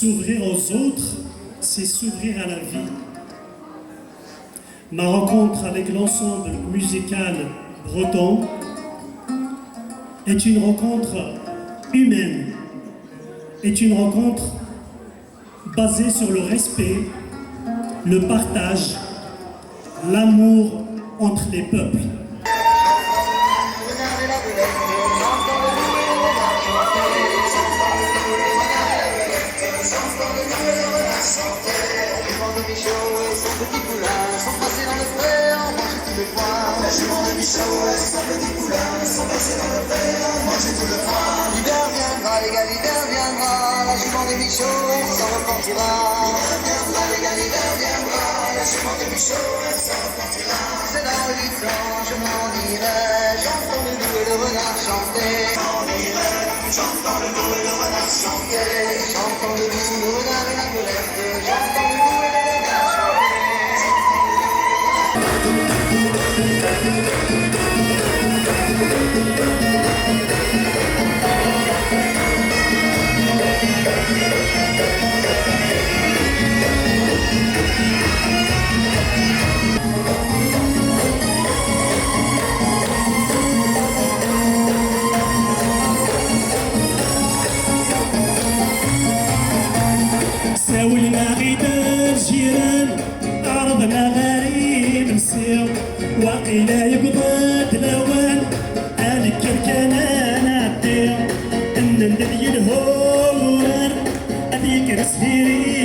S'ouvrir aux autres, c'est s'ouvrir à la vie. Ma rencontre avec l'ensemble musical breton est une rencontre humaine, est une rencontre basée sur le respect, le partage, l'amour entre les peuples. La jument de Michaud et son petit poulain sont passés dans le pré, on mangeait tout le foin. L'hiver viendra, les gars, l'hiver viendra, la jument de Michaud s'en repartira. L'hiver viendra, les gars, l'hiver viendra, la jument de Michaud s'en repartira. C'est dans le Luxon, je m'en irai, j'entends le loup et le renard chanter. J'en irai, j'entends le loup et le renard chanter. J'entends le loup, le renard et la belette, j'entends le loup et le renard chanter. ساوي المغيد الجيران أرضنا غريب نسير وقيلا يقبض الأوان أنا كركنا نعدي أن الذي الهور هذيك رسهيري